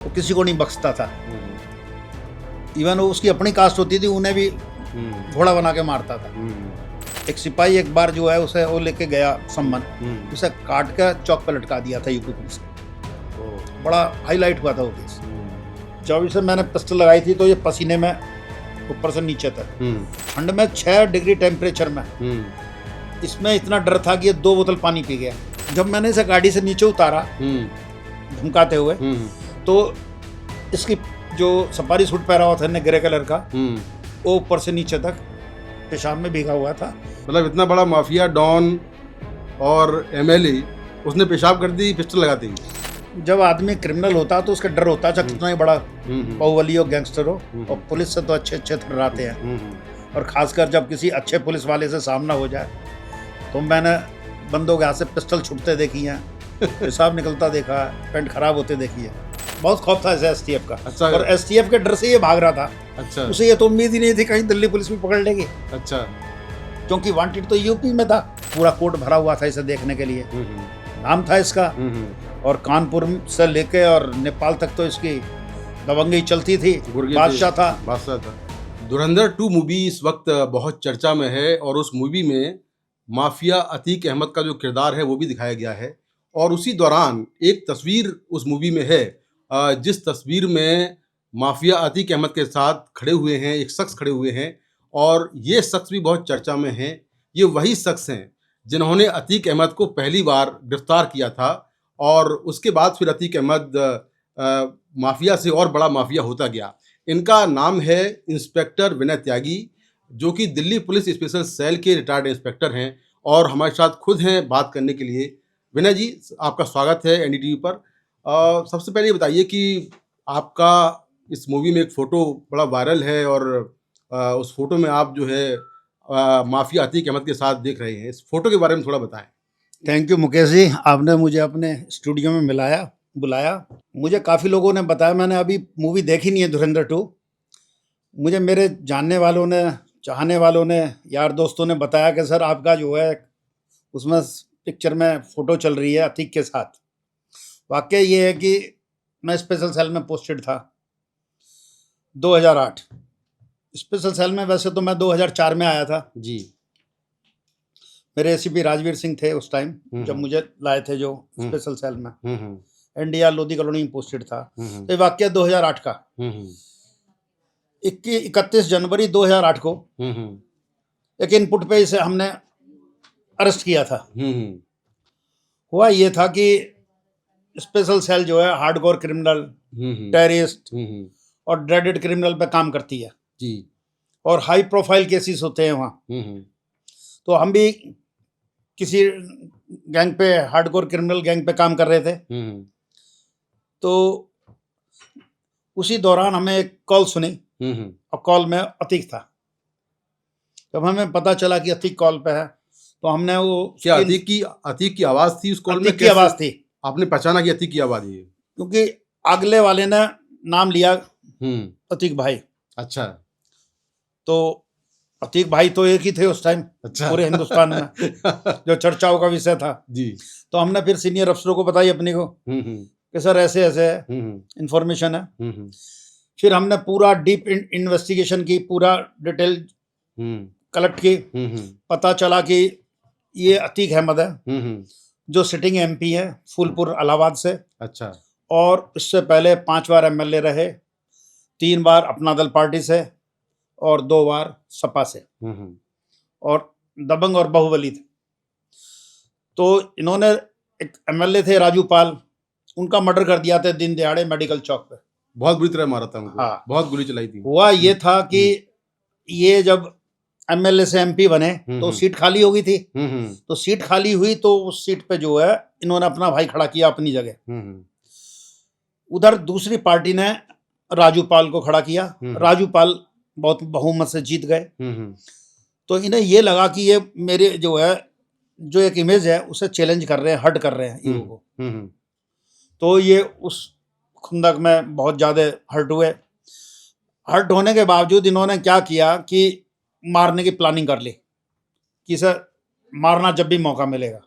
वो किसी को नहीं बख्शता था। इवन वो उसकी अपनी कास्ट होती थी, उन्हें भी घोड़ा बना के मारता था। एक सिपाही एक बार जो है उसे वो लेके गया सम्मन, उसे काट कर चौक पर लटका दिया था यूपी पुलिस ने। बड़ा हाईलाइट हुआ था वो केस। जब इसे मैंने पिस्टल लगाई थी तो ये पसीने में ऊपर से नीचे तक, ठंड में 6 डिग्री टेम्परेचर में, इसमें इतना डर था कि ये 2 बोतल पानी पी गया। जब मैंने इसे गाड़ी से नीचे उतारा धमकाते हुए, तो इसकी जो सफारी सूट पहना हुआ था ने ग्रे कलर का, वो ऊपर से नीचे तक पेशाब में भीगा हुआ था। मतलब इतना बड़ा माफिया डॉन और एमएलए, उसने पेशाब कर दी पिस्टल लगाते ही। जब आदमी क्रिमिनल होता तो उसका डर होता, चाहे कितना ही बड़ा बाहुबली हो, गैंगस्टर हो, और पुलिस से तो अच्छे थर्राते हैं। और खासकर जब किसी अच्छे पुलिस वाले से सामना हो जाए, तो मैंने बंदों के हाथ से पिस्टल छुटते देखी हैं, पेशाब निकलता देखा है, पैंट खराब होते देखी है। बहुत खौफ था इसे एसटीएफ का। अच्छा। और एसटीएफ के डर से ये भाग रहा था। अच्छा। उसे ये तो उम्मीद ही नहीं थी कहीं दिल्ली पुलिस भी पकड़ लेगी। अच्छा। क्योंकि वांटेड तो यूपी में था, पूरा कोर्ट भरा हुआ था इसे देखने के लिए, नाम था इसका। और कानपुर से लेके और नेपाल तक तो इसकी दबंगई चलती थी, बादशाह था। धुरंधर 2 मूवी इस वक्त बहुत चर्चा में है, और उस मूवी में माफिया अतीक अहमद का जो किरदार है वो भी दिखाया गया है। और उसी दौरान एक तस्वीर उस मूवी में है, जिस तस्वीर में माफिया अतीक अहमद के साथ खड़े हुए हैं एक शख्स खड़े हुए हैं, और ये शख्स भी बहुत चर्चा में है। ये वही शख्स हैं जिन्होंने अतीक अहमद को पहली बार गिरफ्तार किया था, और उसके बाद फिर अतीक अहमद माफिया से और बड़ा माफिया होता गया। इनका नाम है इंस्पेक्टर विनय त्यागी, जो कि दिल्ली पुलिस स्पेशल सेल के रिटायर्ड इंस्पेक्टर हैं, और हमारे साथ खुद हैं बात करने के लिए। विनय जी, आपका स्वागत है एनडीटीवी पर। सबसे पहले ये बताइए कि आपका इस मूवी में एक फ़ोटो बड़ा वायरल है, और उस फोटो में आप जो है माफिया अतीक अहमद के साथ देख रहे हैं। इस फोटो के बारे में थोड़ा बताएं। थैंक यू मुकेश जी, आपने मुझे अपने स्टूडियो में बुलाया। मुझे काफ़ी लोगों ने बताया, मैंने अभी मूवी देखी नहीं है धुरंधर 2। मुझे मेरे जानने वालों ने, चाहने वालों ने, यार दोस्तों ने बताया कि सर आपका जो है उसमें पिक्चर में फ़ोटो चल रही है अतीक के साथ। वाकई ये है कि मैं स्पेशल सेल में पोस्टेड था 2008। स्पेशल सेल में वैसे तो मैं 2004 में आया था जी। मेरे एसीपी राजवीर सिंह थे उस टाइम जब मुझे लाए थे जो स्पेशल सेल में। एनडीआर लोधी कॉलोनी में पोस्टेड था। तो ये वाकया 2008 का 31 जनवरी 2008 को एक इनपुट पे इसे हमने अरेस्ट किया था। हुआ ये था कि स्पेशल सेल जो है हार्डकोर क्रिमिनल, टेररिस्ट और ड्रेडेड क्रिमिनल पे काम करती है जी। और हाई प्रोफाइल केसेस होते हैं वहाँ। तो हम भी किसी गैंग पे, हार्डकोर क्रिमिनल गैंग पे काम कर रहे थे। तो उसी दौरान हमें एक कॉल सुनी, और कॉल में अतीक था। जब हमें पता चला कि अतीक कॉल पे है, तो हमने वो क्या अतीक की आवाज़ थी उस कॉल में? अतीक की आवाज़ थी। आपने पहचाना कि अतीक की आवाज़ है? क्योंकि अगले वाले ने नाम लिया अतीक भाई। अच्छा। तो अतीक भाई तो एक ही थे उस टाइम। अच्छा। पूरे हिंदुस्तान में जो चर्चाओं का विषय था जी। तो हमने फिर सीनियर अफसरों को बताई अपनी को कि सर ऐसे ऐसे इंफॉर्मेशन है। फिर हमने पूरा डीप इन्वेस्टिगेशन की, पूरा डिटेल कलेक्ट की। पता चला कि ये अतीक अहमद है जो सिटिंग एमपी है फूलपुर इलाहाबाद से। अच्छा। और इससे पहले 5 बार एमएलए रहे, 3 बार अपना दल पार्टी से और 2 बार सपा से, और दबंग और बाहुबली थे। तो इन्होंने, एक एमएलए थे राजू पाल, उनका मर्डर कर दिया था दिन दिहाड़े मेडिकल चौक पे। बहुत बुरी तरह मारा था उनको। हाँ, बहुत गोली चलाई थी। हुआ ये था कि ये जब एमएलए से एमपी बने तो सीट खाली हो गई थी। तो सीट खाली हुई तो उस सीट पे जो है इन्होंने अपना भाई खड़ा किया अपनी जगह। उधर दूसरी पार्टी ने राजू पाल को खड़ा किया। राजू पाल बहुत बहुमत से जीत गए। तो इन्हें ये लगा कि ये मेरे जो है, जो एक इमेज है उसे चैलेंज कर रहे हैं, हर्ट कर रहे हैं ईगो को। तो ये उस खुंदक में बहुत ज़्यादा हर्ट हुए। हर्ट होने के बावजूद इन्होंने क्या किया कि मारने की प्लानिंग कर ली कि इसे मारना जब भी मौका मिलेगा।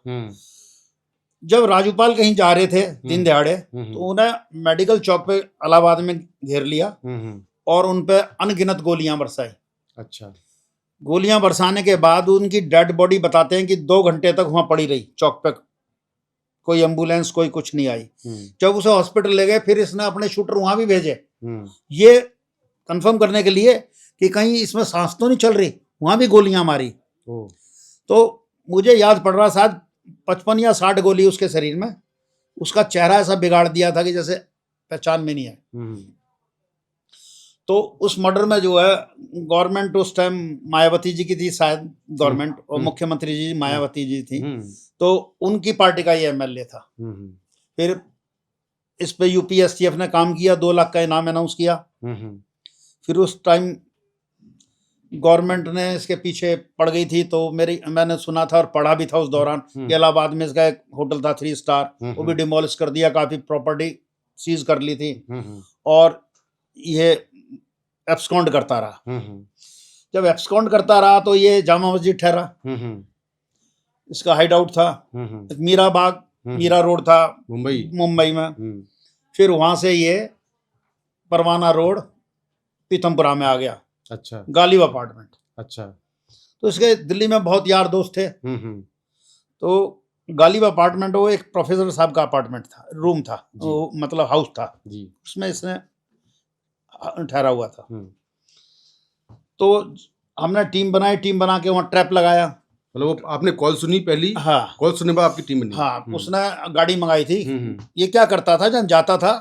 जब राजूपाल कहीं जा रहे थे दिन दहाड़े, तो उन्हें मेडिकल चौक पे इलाहाबाद में घेर लिया और उन पे अनगिनत गोलियां बरसाई। अच्छा। गोलियां बरसाने के बाद उनकी डेड बॉडी बताते हैं कि 2 घंटे तक वहां पड़ी रही चौक पे, कोई एम्बुलेंस कोई कुछ नहीं आई। जब उसे हॉस्पिटल ले गए, फिर इसने अपने शूटर वहां भी भेजे ये कंफर्म करने के लिए कि कहीं इसमें सांस तो नहीं चल रही, वहां भी गोलियां मारी। तो मुझे याद पड़ रहा शायद 55 या 60 गोली उसके शरीर में। उसका चेहरा ऐसा बिगाड़ दिया था कि जैसे पहचान में नहीं है। तो उस मर्डर में जो है गवर्नमेंट उस टाइम मायावती जी की थी शायद गवर्नमेंट, और मुख्यमंत्री जी मायावती जी थी, तो उनकी पार्टी का ये एमएलए था। फिर इस पे यूपीएसटीएफ ने काम किया, 2 लाख का इनाम अनाउंस किया। फिर उस टाइम गवर्नमेंट ने इसके पीछे पड़ गई थी, तो मैंने सुना था और पढ़ा भी था उस दौरान कि इलाहाबाद में इसका एक होटल था 3 स्टार, वो भी डिमोलिश कर दिया, काफी प्रॉपर्टी सीज कर ली थी और ये एब्सकॉन्ड करता रहा। जब एब्सकॉन्ड करता रहा तो ये जामा मस्जिद ठहरा, इसका हाइड आउट था। मीरा बाग, मीरा रोड था मुंबई में। फिर वहां से ये परवाना रोड पीतमपुरा में आ गया। अच्छा। गालिब अपार्टमेंट। अच्छा। तो इसके दिल्ली में बहुत यार दोस्त थे। तो गालिब अपार्टमेंट वो एक प्रोफेसर साहब का अपार्टमेंट था, रूम था, वो मतलब हाउस था जी। उसमें इसने ठहरा हुआ था। तो हमने टीम बनाई, टीम बना के वहाँ ट्रैप लगाया। मतलब आपने कॉल सुनी पहली? हाँ। कॉल सुनने बाद आपकी टीम बनी? हाँ, उसने गाड़ी मंगाई थी। ये क्या करता था, जब जाता था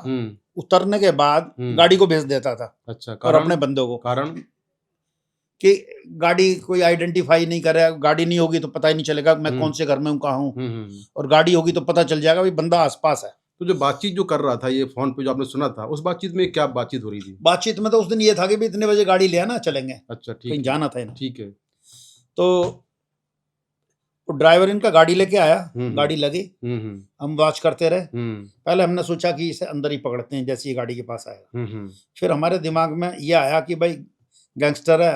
उतरने के बाद गाड़ी को भेज देता था। अच्छा। और अपने बंदों को। कारण कि गाड़ी कोई आइडेंटिफाई नहीं करे, गाड़ी नहीं होगी तो पता ही नहीं चलेगा मैं कौन से घर में हूँ, कहाँ हूँ, और गाड़ी होगी तो पता चल जाएगा भाई बंदा आसपास है। तो जो बातचीत जो कर रहा था ये फोन पे जो आपने सुना था, उस बातचीत में क्या बातचीत हो रही थी? बातचीत में तो उस दिन ये था कि भी इतने बजे गाड़ी ले आना, चलेंगे। अच्छा, ठीक, कहीं जाना था इन्हें। ठीक है। तो ड्राइवर इनका गाड़ी लेके आया, गाड़ी लगी, हम वॉच करते रहे। पहले हमने सोचा कि इसे अंदर ही पकड़ते हैं जैसे ये गाड़ी के पास आएगा। फिर हमारे दिमाग में ये आया कि भाई गैंगस्टर है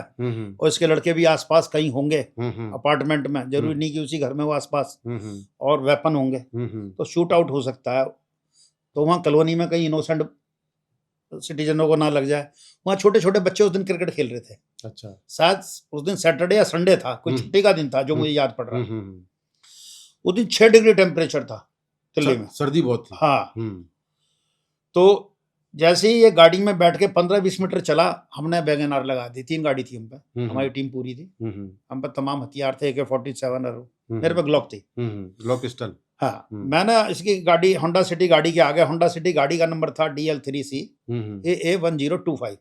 और इसके लड़के भी आसपास कहीं होंगे अपार्टमेंट में, जरूरी नहीं कि उसी घर में वो आसपास, और वेपन होंगे तो शूट आउट हो सकता है। तो वहाँ कॉलोनी में कहीं इनोसेंट सिटीजनों को ना लग जाए। वहाँ छोटे छोटे बच्चे उस दिन क्रिकेट खेल रहे थे। अच्छा। शायद उस दिन सैटरडे या संडे था, कोई छुट्टी का दिन था जो मुझे याद पड़ रहा है। उस दिन 6 डिग्री टेम्परेचर था दिल्ली में, सर्दी बहुत थी। हाँ। तो जैसे ही ये गाड़ी में बैठ के 15-20 मीटर चला, हमने वैगन आर लगा दी। 3 गाड़ी थी हम पे, हमारी टीम पूरी थी। हम पे तमाम हथियार थे, AK-47 और मेरे पे ग्लॉक थी, ग्लॉक पिस्टल। हाँ। मैंने इसकी गाड़ी होंडा सिटी गाड़ी के आगे, होंडा सिटी गाड़ी का नंबर था DL3C AA1025,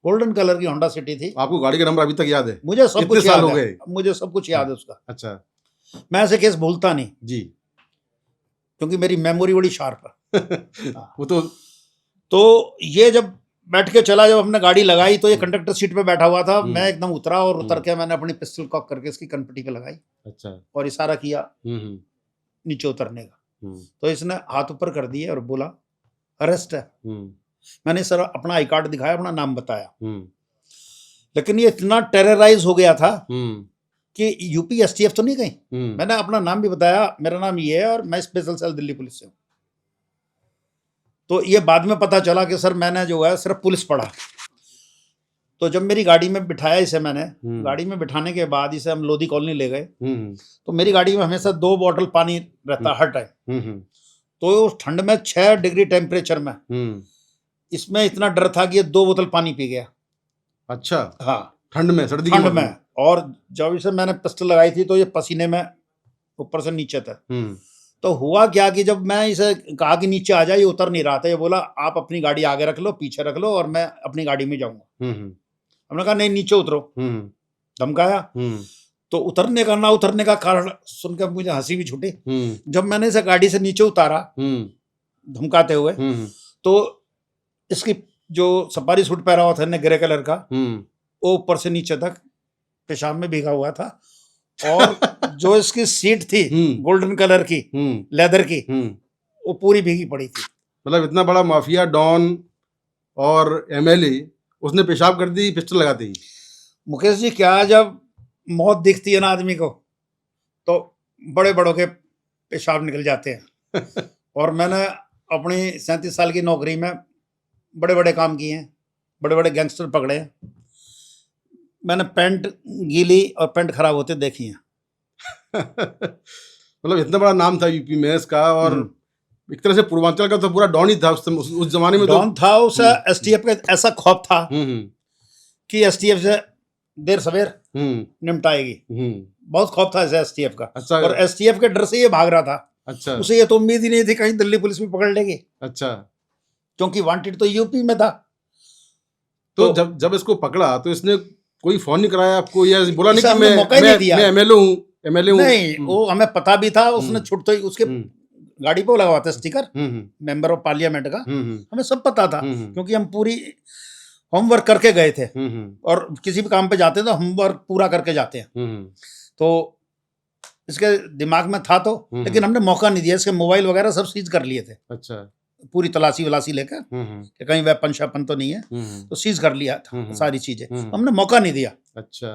गोल्डन कलर की होंडा सिटी थी। आपको गाड़ी का नंबर अभी तक याद है? मुझे सब कुछ याद है, मुझे सब कुछ याद है उसका। अच्छा। मैं ऐसे केस भूलता नहीं जी, क्योंकि मेरी मेमोरी बड़ी शार्प है। वो तो ये जब बैठ के चला, जब हमने गाड़ी लगाई तो ये कंडक्टर सीट पे बैठा हुआ था। मैं एकदम उतरा और उतर के मैंने अपनी पिस्टल कॉक करके इसकी कनपटी पे लगाई। अच्छा। और इशारा किया नीचे उतरने का। तो इसने हाथ ऊपर कर दिए और बोला अरेस्ट है। मैंने सर अपना आई कार्ड दिखाया, अपना नाम बताया, लेकिन ये इतना टेरराइज हो गया था कि UPSTF तो नहीं गई। मैंने अपना नाम भी बताया, मेरा नाम ये है और मैं स्पेशल सेल दिल्ली पुलिस से हूँ। तो ये बाद में पता चला कि सर मैंने जो है सिर्फ पुलिस पढ़ा। तो जब मेरी गाड़ी में बिठाया इसे, मैंने गाड़ी में बिठाने के बाद इसे हम लोधी कॉलोनी ले गए। तो मेरी गाड़ी में हमेशा 2 बॉटल पानी रहता हर टाइम। तो उस ठंड में 6 डिग्री टेम्परेचर में इसमें इतना डर था कि ये 2 बोतल पानी पी गया। अच्छा। हाँ, ठंड में, सर्दी ठंड में। और जब इसे मैंने पिस्टल लगाई थी तो ये पसीने में ऊपर से नीचे था। तो हुआ क्या कि जब मैं इसे कहा कि नीचे आ जाए, ये उतर नहीं रहा था। ये बोला आप अपनी गाड़ी आगे रख लो, पीछे रख लो और मैं अपनी गाड़ी में जाऊंगा। हमने कहा नहीं नीचे उतरो, धमकाया। तो उतरने का ना उतरने का कारण सुनकर मुझे हंसी भी छूटी। जब मैंने इसे गाड़ी से नीचे उतारा धमकाते हुए, तो इसकी जो सफारी सूट पहना हुआ था ग्रे कलर का, वो ऊपर से नीचे तक पेशाब में भीगा हुआ था। और जो इसकी सीट थी गोल्डन कलर की, लेदर की, वो पूरी भीगी पड़ी थी। मतलब इतना बड़ा माफिया डॉन और MLA उसने पेशाब कर दी पिस्टल लगाते ही। मुकेश जी, क्या जब मौत दिखती है ना आदमी को तो बड़े बड़ों के पेशाब निकल जाते हैं। और मैंने अपनी 37 साल की नौकरी में बड़े बड़े काम किए हैं, बड़े बड़े गैंगस्टर पकड़े हैं। मैंने पैंट गीली और पैंट खराब होते देखी हैं। मतलब इतना बड़ा नाम था यूपी में इसका, और एक तरह से पूर्वांचल का तो पूरा डॉन ही था उस जमाने में। डॉन था। उस एसटीएफ का ऐसा खौफ था कि एसटीएफ से देर सवेर निपटाएगी। बहुत खौफ था एसटीएफ का। अच्छा। और एसटीएफ के डर से ये भाग रहा था। अच्छा। उसे ये तो उम्मीद ही नहीं थी कहीं दिल्ली पुलिस भी पकड़ लेगी। अच्छा। क्योंकि वांटेड तो यूपी में था। तो जब इसको पकड़ा तो इसने कोई फोन नहीं कराया आपको, या बोला नहीं कि मैं एमएलए हूँ? नहीं, वो हमें पता भी था। उसने छुटते ही उसके गाड़ी पे लगा हुआ था स्टिकर मेंबर ऑफ पार्लियामेंट का। हमें सब पता था क्योंकि हम पूरी होमवर्क करके गए थे, और किसी भी काम पे जाते हैं तो होमवर्क पूरा करके जाते हैं। तो इसके दिमाग में था तो, लेकिन हमने मौका नहीं दिया। इसके मोबाइल वगैरह सब सीज कर लिए थे। अच्छा। पूरी तलाशी वलाशी लेकर कि कहीं वेपन शपन तो नहीं है, तो सीज कर लिया था सारी चीजें। तो हमने मौका नहीं दिया। अच्छा।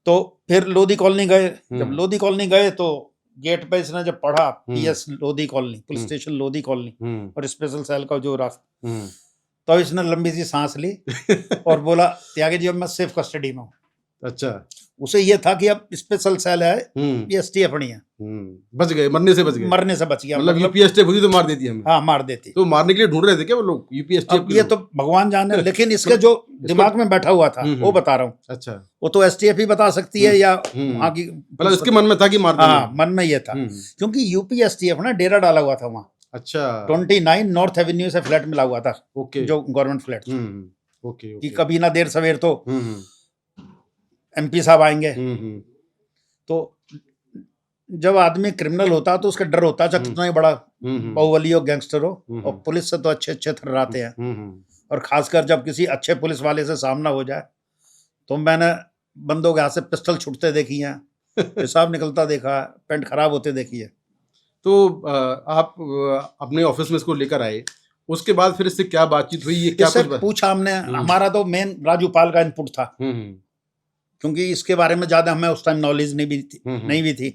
तो फिर लोधी कॉलोनी गए। जब लोधी कॉलोनी गए तो गेट पे इसने जब पढ़ा PS Lodhi colony, police station Lodhi colony और स्पेशल सेल का जो रास्ता, तो इसने लंबी सी सांस ली और बोला त्यागी जी अब मैं सेफ कस्टडी में हूँ। अच्छा। उसे ये था कि अब स्पेशल सेल है, ये एसटीएफ नहीं है। बच गए, मरने से बच गए। मरने से बच गया। मतलब यूपी एसटीएफ होती तो मार देती हमें। हाँ, मार देती। तो मारने के लिए ढूंढ रहे थे क्या वो लोग यूपी एसटीएफ? ये तो भगवान जाने, लेकिन इसके जो दिमाग में बैठा हुआ था वो बता रहा हूँ। अच्छा। वो तो एसटीएफ ही बता सकती है या वहाँ की, मतलब इसके मन में था कि मार देना। हाँ, मन में ये था क्योंकि यूपी एसटीएफ ना डेरा डाला हुआ था वहाँ। अच्छा। 29 नॉर्थ एवेन्यू से फ्लैट मिला हुआ था। ओके। जो गवर्नमेंट फ्लैट। ओके। कि कभी ना देर सवेर तो एमपी साहब आएंगे। तो जब आदमी क्रिमिनल होता तो उसका डर होता, चाहे कितना ही बड़ा बाहुबली हो, गैंगस्टर हो, और पुलिस से तो अच्छे अच्छे थर्राते हैं। और खासकर जब किसी अच्छे पुलिस वाले से सामना हो जाए, तो मैंने बंदों के हाथ से पिस्टल छूटते देखी है, पेशाब निकलता देखा है, पेंट खराब होते देखी है। तो आप अपने ऑफिस में इसको लेकर आए, उसके बाद फिर इससे क्या बातचीत हुई? ये क्या कुछ पूछा हमने? हमारा तो मेन राजू पाल का इनपुट था, क्योंकि इसके बारे में ज्यादा हमें उस टाइम नॉलेज नहीं भी थी।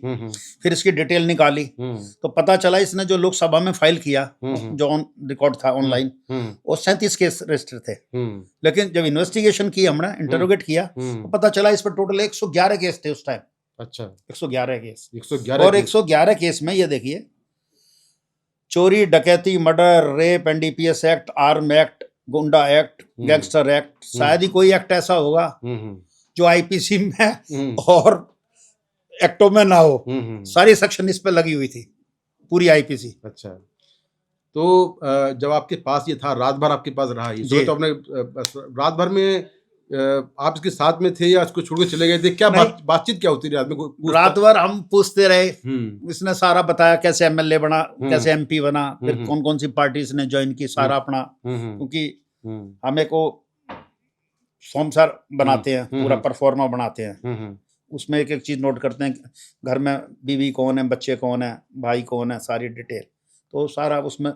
फिर इसकी डिटेल निकाली तो पता चला इसने जो लोकसभा में फाइल किया, जो ऑन रिकॉर्ड था ऑनलाइन, वो 37 केस रजिस्टर थे। लेकिन जब इन्वेस्टिगेशन की, हमने इंटरोगेट किया, तो पता चला इस पर टोटल 111 केस थे उस टाइम। अच्छा। 111 केस। 111 और 111 केस में ये देखिए, चोरी, डकैती, murder, rape, NDPS act, arm act, गुंडा एक्ट, गैंगस्टर एक्ट, शायद ही कोई एक्ट ऐसा होगा जो आईपीसी में और एक्टों में ना हो। सारी सेक्शन इस पे लगी हुई थी, पूरी आईपीसी। अच्छा। तो जब आपके पास ये था, रात भर आपके पास रहा ये, तो आपने रात भर में आप इसके साथ में थे या इसको छोड़ के चले गए थे? क्या बातचीत क्या होती रही? रात भर हम पूछते रहे। इसने सारा बताया, कैसे एमएलए बना, कैसे एमपी बना, फिर कौन कौन सी पार्टी इसने ज्वाइन की, सारा अपना। क्योंकि हमें को फॉर्म सर बनाते हैं, पूरा परफॉर्मा बनाते हैं, उसमें एक एक चीज नोट करते हैं, घर में बीवी कौन है, बच्चे कौन है, भाई कौन है, सारी डिटेल। तो सारा उसमें,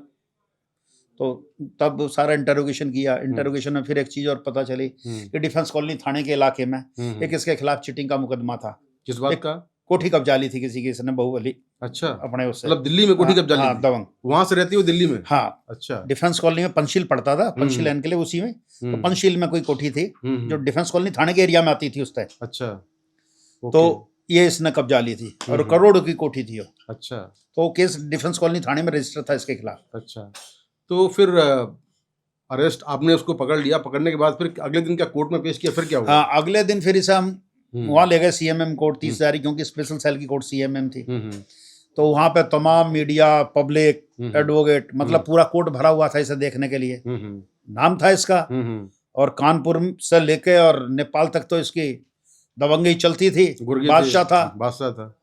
तो तब सारा इंटरोगेशन किया। इंटरोगेशन में फिर एक चीज और पता चली कि डिफेंस कॉलोनी थाने के इलाके में एक इसके खिलाफ चीटिंग का मुकदमा था। किस बात का? कोठी कब्जा ली थी किसी की, इसने बाहुबली। अच्छा। अपने उससे, मतलब दिल्ली में कोठी कब्जा ली? हाँ, दबंग। वहां से रहती हो दिल्ली में? हाँ। अच्छा। डिफेंस कॉलोनी में पंचशील पड़ता था, पंचशील एनक्लेव उसी में। तो पंचशील में कोई कोठी थी जो डिफेंस कॉलोनी थाने के एरिया में आती थी उस टाइम। अच्छा। तो ये इसने कब्जा ली थी और करोड़ों की कोठी थी वो। अच्छा। तो केस डिफेंस कॉलोनी थाने में रजिस्टर था इसके खिलाफ। अच्छा। तो फिर अरेस्ट आपने उसको पकड़ लिया, पकड़ने के बाद फिर अगले दिन क्या कोर्ट में पेश किया, फिर क्या हुआ? हाँ, अगले दिन फिर इसे हम वहाँ ले गए सीएमएम कोर्ट 30 तारीख, क्योंकि स्पेशल सेल की कोर्ट सीएमएम थी। तो वहाँ पे तमाम मीडिया, पब्लिक, एडवोकेट, मतलब पूरा कोर्ट भरा हुआ था इसे देखने के लिए। नाम था इसका, और कानपुर से लेके और नेपाल तक तो इसकी दबंगी चलती थी। बादशाह था, बादशाह था,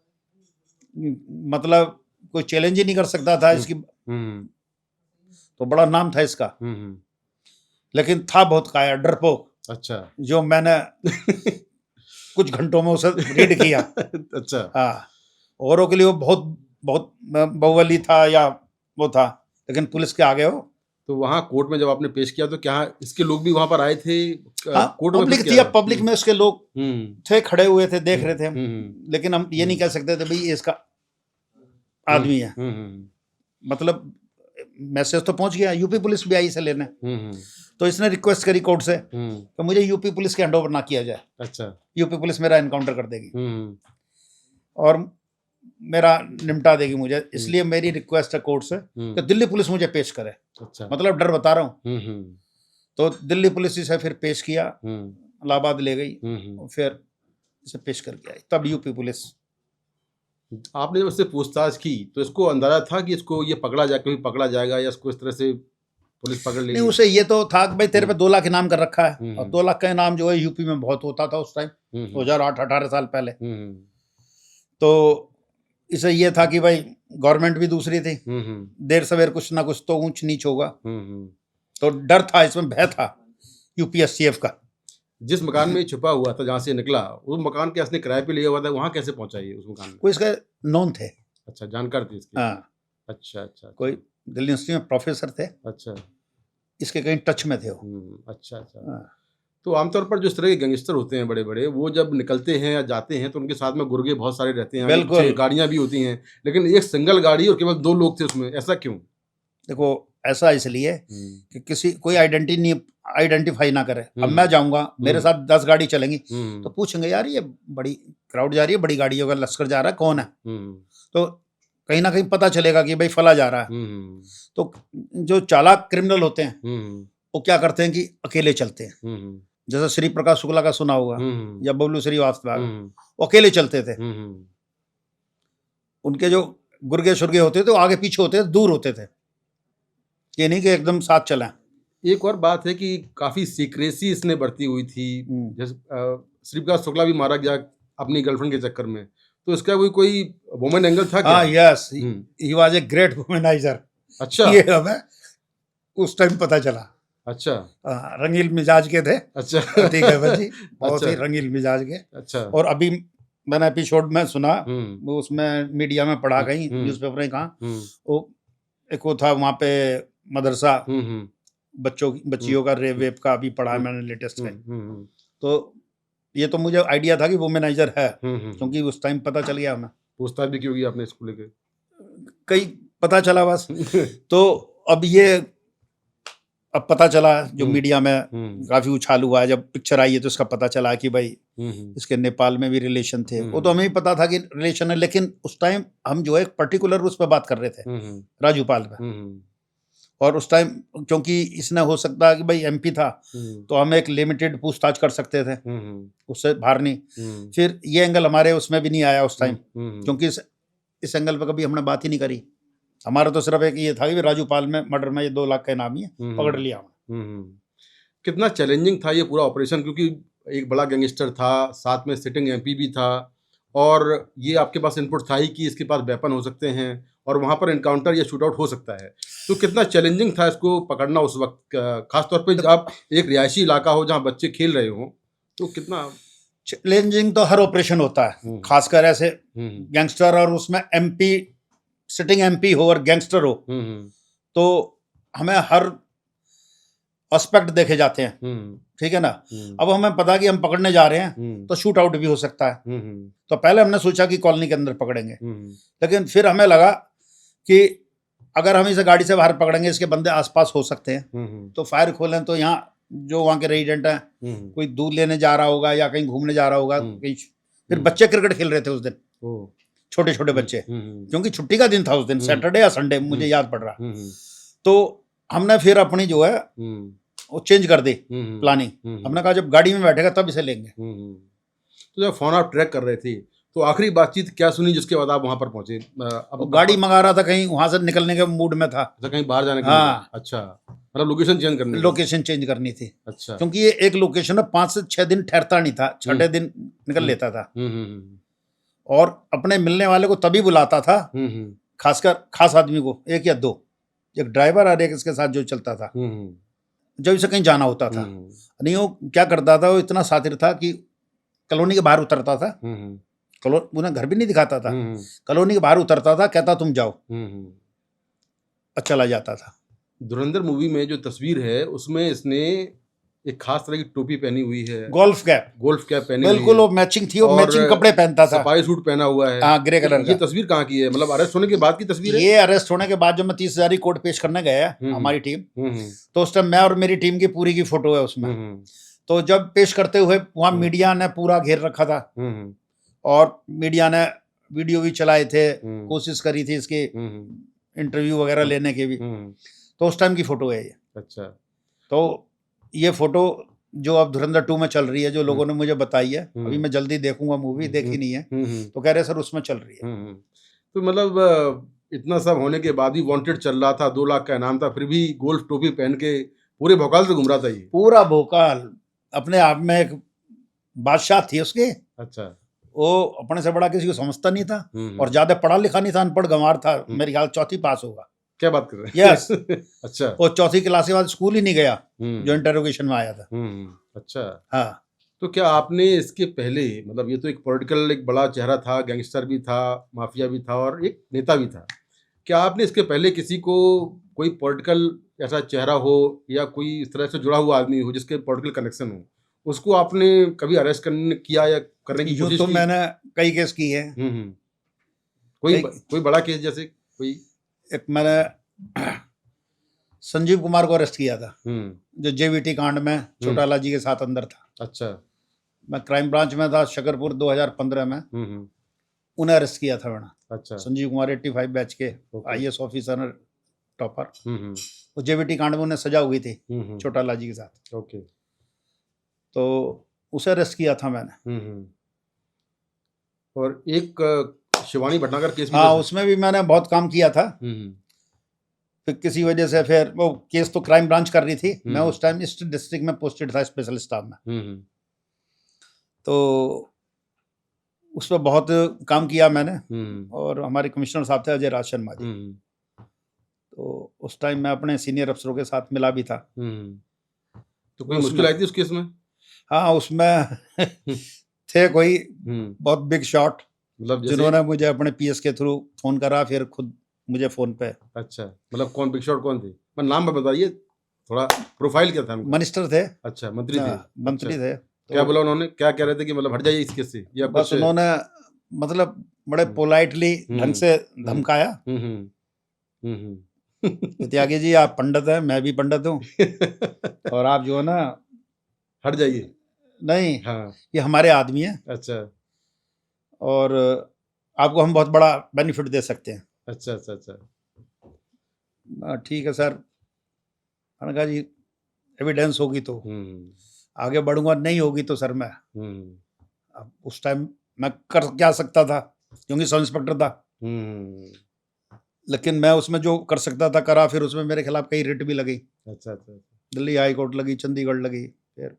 मतलब कोई चैलेंज ही नहीं कर सकता था इसकी। तो बड़ा नाम था इसका, लेकिन था बहुत काया, डरपोक। अच्छा। जो मैंने कुछ घंटों में उसे रीड किया। अच्छा। हाँ, औरों के लिए वो बहुत बहुत बाहुबली था या वो था, लेकिन पुलिस के आगे हो। तो वहाँ कोर्ट में जब आपने पेश किया तो क्या इसके लोग भी वहाँ पर आए थे? हाँ, कोर्ट में थी, अब पब्लिक में उसके लोग थे, खड़े हुए थे, देख रहे थे। लेकिन हम ये नहीं कह सकते थे भाई ये इसका आदमी है, मतलब मैसेज तो पहुंच गया, यूपी पुलिस भी आई इसे लेने, हम्म, तो इसने रिक्वेस्ट करी कोर्ट से हम्म, कि मुझे यूपी पुलिस के हैंडओवर ना किया जाए, अच्छा, यूपी पुलिस मेरा एनकाउंटर कर देगी हम्म, और मेरा निपटा देगी मुझे, इसलिए मेरी रिक्वेस्ट है कोर्ट से कि दिल्ली पुलिस मुझे पेश करे, अच्छा, मतलब डर बता रहा हूँ। हम्म, तो दिल्ली पुलिस इसे फिर पेश किया, हम्म, इलाहाबाद ले गई, हम्म। फिर इसे पेश करके आई, तब यूपी पुलिस। आपने जब उससे पूछताछ की तो इसको अंदाजा था कि इसको ये पकड़ा जाए, कभी पकड़ा जाएगा या इसको इस तरह से पुलिस पकड़ नहीं, लेगी? उसे ये तो था कि भाई तेरे पे 2 लाख इनाम कर रखा है, और 2 लाख का इनाम जो है यूपी में बहुत होता था उस टाइम, 2008-18 साल पहले। तो इसे ये था कि भाई गवर्नमेंट भी दूसरी थी, देर सवेर कुछ ना कुछ तो ऊंच नीच होगा, तो डर था, इसमें भय था यूपीएससीएफ का। जिस मकान में ये छुपा हुआ था, जहाँ से निकला, उस मकान के असली किराए पे लिया हुआ था, वहाँ कैसे पहुंचा ये उस मकान में? कोई इसके नॉन थे, अच्छा, जानकार थे इसके? हाँ, अच्छा, अच्छा, कोई दिल्ली यूनिवर्सिटी में प्रोफेसर थे, अच्छा, इसके कहीं टच में थे वो। अच्छा, अच्छा। हाँ। तो आमतौर पर जो इस तरह के गैंगस्टर होते हैं बड़े बड़े, वो जब निकलते हैं या जाते हैं तो उनके साथ में गुर्गे बहुत सारे रहते हैं, बिल्कुल। पीछे गाड़ियां भी होती हैं, लेकिन एक सिंगल गाड़ी और केवल 2 लोग थे उसमें, ऐसा क्यों? देखो, ऐसा इसलिए कि किसी कोई आइडेंटिफाई ना करे। अब मैं जाऊंगा, मेरे साथ 10 गाड़ी चलेंगी, तो पूछेंगे यार ये बड़ी क्राउड जा रही है, बड़ी गाड़ी होगा, लश्कर जा रहा है, कौन है? तो कहीं ना कहीं पता चलेगा कि भाई फला जा रहा है। तो जो चालाक क्रिमिनल होते हैं वो क्या करते हैं कि अकेले चलते हैं, जैसे श्री प्रकाश शुक्ला का सुना होगा, या बबलू श्रीवास्तव, वो अकेले चलते थे। उनके जो गुर्गे शुर्गे होते थे वो आगे पीछे होते थे, दूर होते थे, ये नहीं कि एकदम साथ चलें। एक और बात है कि काफी सीक्रेसी इसने बरती हुई थी, जैसे श्री प्रकाश शुक्ला भी मारा गया अपनी गर्लफ्रेंड के चक्कर में, तो इसका कोई वुमेन एंगल था क्या? हाँ, yes, he was a great womaniser. अच्छा, ये हमें उस टाइम पता चला। अच्छा, रंगील मिजाज के थे। अच्छा, ठीक है भाई, बहुत अच्छा, ही रंगील मिजाज के। अच्छा, और अभी मैंने एपिसोड में सुना, वो उसमें मीडिया में पढ़ा, कहीं न्यूज़पेपर में कहा, वो एक वो था वहाँ पे मदरसा, बच्चियों का रेप वेप का अभी पढ़ा मैंने लेटेस्ट में। तो ये तो मुझे आइडिया था कि वुमेनाइजर है, क्योंकि उस टाइम पता चल गया हमें। पूछताछ भी की होगी आपने इसको लेके? कई पता चला बस। तो अब ये अब पता चला, जो मीडिया में काफी उछाल हुआ है, जब पिक्चर आई है तो इसका पता चला कि भाई इसके नेपाल में भी रिलेशन थे। वो तो हमें ही पता था कि रिलेशन है, लेकिन उस टाइम हम जो है पर्टिकुलर उस पर बात कर रहे थे, राजूपाल पे। और उस टाइम क्योंकि इसने हो सकता है कि भाई एमपी था, तो हम एक लिमिटेड पूछताछ कर सकते थे, उससे बाहर नहीं। फिर ये एंगल हमारे उसमें भी नहीं आया उस टाइम, क्योंकि इस एंगल पे कभी हमने बात ही नहीं करी। हमारा तो सिर्फ एक ये था कि राजूपाल में मर्डर में ये 2 लाख का इनाम ही है, पकड़ लिया हमने। कितना चैलेंजिंग था ये पूरा ऑपरेशन, क्योंकि एक बड़ा गैंगस्टर था, साथ में सिटिंग एमपी भी था, और ये आपके पास इनपुट था ही कि इसके पास वेपन हो सकते हैं और वहाँ पर एनकाउंटर या शूटआउट हो सकता है। तो कितना चैलेंजिंग था इसको पकड़ना उस वक्त, खासतौर पे जब एक रिहायशी इलाका हो जहाँ बच्चे खेल रहे हो, तो कितना चैलेंजिंग तो हर ऑपरेशन होता है, खासकर ऐसे गैंगस्टर, और उसमें एमपी, सिटिंग एमपी हो और गैंगस्टर हो, तो हमें हर एस्पेक्ट देखे जाते हैं, ठीक है ना। अब हमें पता कि हम पकड़ने जा रहे हैं तो शूट आउट भी हो सकता है। तो पहले हमने सोचा कि कॉलोनी के अंदर पकड़ेंगे, लेकिन फिर हमें लगा कि अगर हम इसे गाड़ी से बाहर पकड़ेंगे, इसके बंदे आसपास हो सकते हैं, तो फायर खोलें तो यहाँ जो वहाँ के रेजिडेंट हैं, कोई दूध लेने जा रहा होगा या कहीं घूमने जा रहा होगा कहीं। फिर बच्चे क्रिकेट खेल रहे थे उस दिन, छोटे छोटे बच्चे, क्योंकि छुट्टी का दिन था उस दिन, सैटरडे या संडे, मुझे याद पड़ रहा। तो हमने फिर अपनी जो है वो चेंज कर दी प्लानिंग। हमने कहा जब गाड़ी में बैठेगा तब इसे लेंगे। तो जब फोन आप ट्रैक कर रहे थे तो आखिरी बातचीत क्या सुनी जिसके बाद आप वहां पर पहुंचे? अब गाड़ी मंगा रहा था, कहीं वहां से निकलने के मूड में था। अच्छा, कहीं बाहर जाने के हाँ। लिए? अच्छा, मतलब लोकेशन चेंज करनी थी। अच्छा, क्योंकि ये एक लोकेशन में 5 से 6 दिन ठहरता नहीं था, 6ठे दिन निकल लेता था, और अपने मिलने वाले को तभी बुलाता था, खासकर खास आदमी को, 1 या 2, एक ड्राइवर और एक इसके साथ जो चलता था, जब इसे कहीं जाना होता था। नहीं, वो क्या करता था, वो इतना सातिर था कि कॉलोनी के बाहर उतरता था, उन्हें घर भी नहीं दिखाता था, कॉलोनी के बाहर उतरता था, कहता तुम जाओ, और चला जाता था। धुरंधर मूवी में जो तस्वीर है उसमें इसने एक खास तरह की टोपी पहनी हुई है, गोल्फ कैप, गोल्फ कैप पहनी हुई बिल्कुल है, वो मैचिंग थी, वो और मैचिंग कपड़े पहनता था। सफारी सूट पहना हुआ है। हाँ, ग्रे कलर ये का। तस्वीर कहाँ की है? मतलब अरेस्ट होने के बाद की तस्वीर है? ये अरेस्ट होने के बाद जब मैं 30,000 कोर्ट पेश करने गया हमारी टीम, तो उस टाइम मैं और मेरी टीम की पूरी की फोटो है उसमें। तो जब पेश करते हुए वहाँ मीडिया ने पूरा घेर रखा था, और मीडिया ने वीडियो भी चलाए थे, कोशिश करी थी इसके इंटरव्यू वगैरह लेने के भी। तो उस टाइम की फोटो है ये। अच्छा। तो ये फोटो जो अब धुरंधर 2 में चल रही है, जो लोगों ने मुझे बताई है, अभी मैं जल्दी देखूंगा मूवी, देखी नहीं है, तो कह रहे सर उसमें चल रही है। तो मतलब इतना सब होने के बाद भी वांटेड चल रहा था, 2 लाख का इनाम था, फिर भी गोल्फ टोपी पहन के पूरे भोकाल से घूम रहा था ये। पूरा भोकाल, अपने आप में एक बादशाह थी उसके। अच्छा। वो अपने से बड़ा किसी को समझता नहीं था, और ज्यादा पढ़ा लिखा नहीं था, अनपढ़ गंवार था। मेरे ख्याल 4th पास होगा। क्या बात कर रहे हैं? यस। अच्छा। वो 4th क्लास के बाद स्कूल ही नहीं गया, जो इंटरोगेशन में आया था। अच्छा। हाँ। तो क्या आपने इसके पहले, मतलब ये तो एक पॉलिटिकल एक बड़ा चेहरा था, गैंगस्टर भी था, माफिया भी था, और एक नेता भी था, क्या आपने इसके पहले किसी को, कोई पॉलिटिकल ऐसा चेहरा हो या कोई इस तरह से जुड़ा हुआ आदमी हो जिसके पॉलिटिकल कनेक्शन हो, उसको आपने कभी अरेस्ट करने किया या करने की कोशिश तो की? मैंने कई केस की है। कोई बड़ा केस, जैसे कोई? एक मैंने संजीव कुमार को अरेस्ट किया था, जो जेवीटी कांड में छोटा लाल जी के साथ अंदर था। अच्छा। मैं क्राइम ब्रांच में था, शकरपुर 2015 में। उन्हें अरेस्ट किया था मैंने। अच्छा। संजीव कुमार 85 बैच के IAS ऑफिसर, टॉपर। वो जेवीटी कांड में उन्हें सजा हुई थी छोटा लाल जी के साथ। ओके। तो उसे अरेस्ट किया था मैंने। और एक शिवानी भटनागर केस भी? हाँ, उसमें भी मैंने बहुत काम किया था। फिर किसी वजह से फिर वो केस तो क्राइम ब्रांच कर रही थी, मैं उस टाइम ईस्ट डिस्ट्रिक्ट में पोस्टेड था, स्पेशल स्टाफ में। तो उस पर बहुत काम किया मैंने, और हमारे कमिश्नर साहब थे अजय राज शर्मा जी। तो उस टाइम मैं अपने सीनियर अफसरों के साथ मिला भी था। तो कोई मुश्किल आई थी उस केस में? हाँ, उसमें थे कोई बहुत बिग शॉट, मतलब जिन्होंने मुझे अपने PS के थ्रू फोन करा, फिर खुद मुझे फोन पे। अच्छा, मतलब कौन बिग शॉट, कौन थे? मैं नाम बताइए, थोड़ा प्रोफाइल क्या था? मिनिस्टर थे। अच्छा, मंत्री थे। मंत्री थे। तो क्या बोला उन्होंने? क्या कह रहे थे कि मतलब हट जाइए इस केस से, या बस उन्होंने मतलब बड़े पोलाइटली ढंग से धमकाया। त्यागी जी, आप पंडित हैं, मैं भी पंडित हूँ, और आप जो है ना, हट जाइए। नहीं, हाँ, ये हमारे आदमी हैं। अच्छा। और आपको हम बहुत बड़ा बेनिफिट दे सकते हैं। अच्छा अच्छा अच्छा। ठीक है सर, मैंने कहा जी एविडेंस होगी तो आगे बढ़ूंगा, नहीं होगी तो सर मैं अब उस टाइम मैं कर क्या सकता था, क्योंकि सब इंस्पेक्टर था। लेकिन मैं उसमें जो कर सकता था करा। फिर उसमें मेरे खिलाफ कई रिट भी लगी। अच्छा अच्छा। दिल्ली हाई कोर्ट लगी, चंडीगढ़ लगी, फिर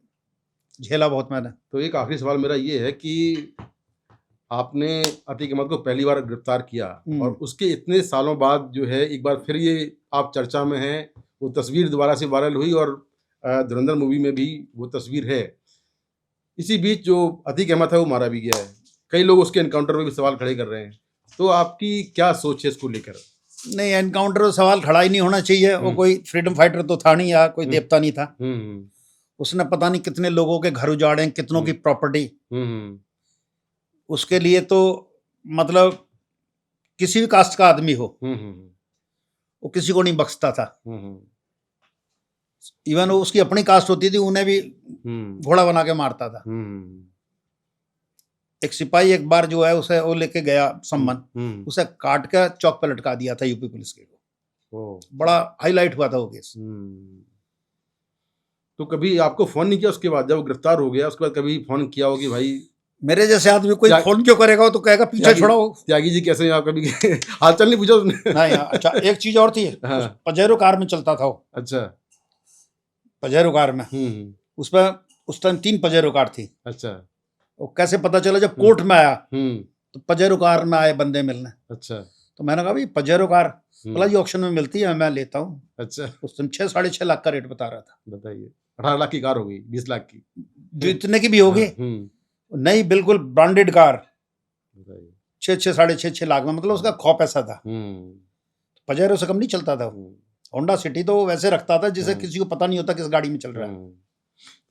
झेला बहुत मैंने। तो एक आखिरी सवाल मेरा ये है कि आपने अतीक अहमद को पहली बार गिरफ्तार किया, और उसके इतने सालों बाद जो है एक बार फिर ये आप चर्चा में हैं, वो तस्वीर दोबारा से वायरल हुई, और धुरंधर मूवी में भी वो तस्वीर है। इसी बीच जो अतीक अहमद है वो मारा भी गया है, कई लोग उसके एनकाउंटर में भी सवाल खड़े कर रहे हैं, तो आपकी क्या सोच है इसको लेकर? नहीं, एनकाउंटर में सवाल खड़ा ही नहीं होना चाहिए। वो कोई फ्रीडम फाइटर तो था नहीं, या कोई देवता नहीं था। उसने पता नहीं कितने लोगों के घर उजाड़े, कितनों की प्रॉपर्टी। उसके लिए तो मतलब किसी भी कास्ट का आदमी हो, वो किसी को नहीं बख्शता था। इवन वो उसकी अपनी कास्ट होती थी, उन्हें भी घोड़ा बना के मारता था। एक सिपाही एक बार जो है उसे वो लेके गया सम्मन, उसे काट के चौक पे लटका दिया था यूपी पुलिस के को। बड़ा हाईलाइट हुआ था वो केस। तो कभी आपको फोन नहीं किया उसके बाद, जब गिरफ्तार हो गया उसके बाद कभी फोन किया हो कि भाई मेरे जैसे आदमी कोई फोन क्यों करेगा, तो कहेगा पीछे छोड़ो। त्यागी जी कैसे हैं आप, कभी हालचाल नहीं पूछा उसने? नहीं। अच्छा, एक चीज और थी। हाँ। पजेरो कार में चलता था वो। अच्छा। पजेरो कार में उसमें उस टाइम 3 पजेरो कार थी। अच्छा। वो कैसे पता चला, जब कोर्ट में आया तो पजेरो कार में आए बंदे मिलने। अच्छा। तो मैंने कहा भाई पजेरो कार, बोला ये ऑक्शन में मिलती है, मैं लेता हूँ। अच्छा। उस टाइम 6-6.5 लाख का रेट बता रहा था। बताइए, 18 लाख की कार हो गई, 20 लाख की, जितने की भी होगी। नहीं, बिल्कुल ब्रांडेड कार, 6-6.5 लाख में, मतलब उसका खौफ ऐसा था। पजेरो से कम नहीं चलता था। होंडा सिटी तो वैसे रखता था जिसे किसी को पता नहीं होता किस गाड़ी में चल रहा है।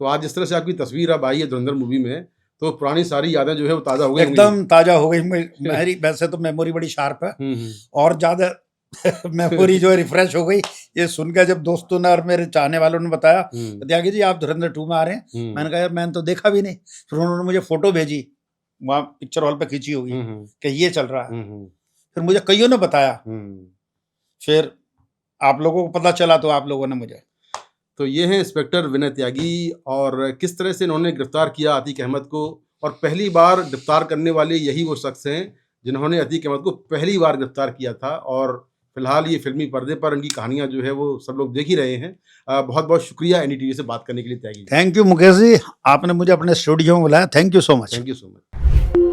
तो आज जिस तरह से आपकी तस्वीर अब आई है धुरंधर मूवी में, तो पुरानी सारी यादें जो है वो ताज़ा हो गई होंगी। एकदम ताज़ा हो गई। मेरी वैसे तो मेमोरी बड़ी शार्प है, और ज़्यादा मेमोरी जो है रिफ्रेश हो गई ये सुन के, जब दोस्तों ने और मेरे चाहने वालों ने बताया त्यागी जी आप धुरंधर 2 में आ रहे हैं। मैंने कहा यार मैंने तो देखा भी नहीं। फिर उन्होंने मुझे फोटो भेजी, वहाँ पिक्चर हॉल पे खींची होगी कि ये चल रहा है। फिर मुझे कईयों ने बताया, फिर आप लोगों को पता चला तो आप लोगों ने मुझे। तो ये हैं इंस्पेक्टर विनय त्यागी, और किस तरह से इन्होंने गिरफ्तार किया अतीक अहमद को, और पहली बार गिरफ्तार करने वाले यही वो शख्स हैं जिन्होंने अतीक अहमद को पहली बार गिरफ्तार किया था। और फिलहाल ये फिल्मी पर्दे पर इनकी कहानियां जो है वो सब लोग देख ही रहे हैं। बहुत बहुत शुक्रिया NDTV से बात करने के लिए त्यागी। थैंक यू मुकेश जी, आपने मुझे अपने स्टूडियो में बुलाया। Thank you so much. Thank you so much.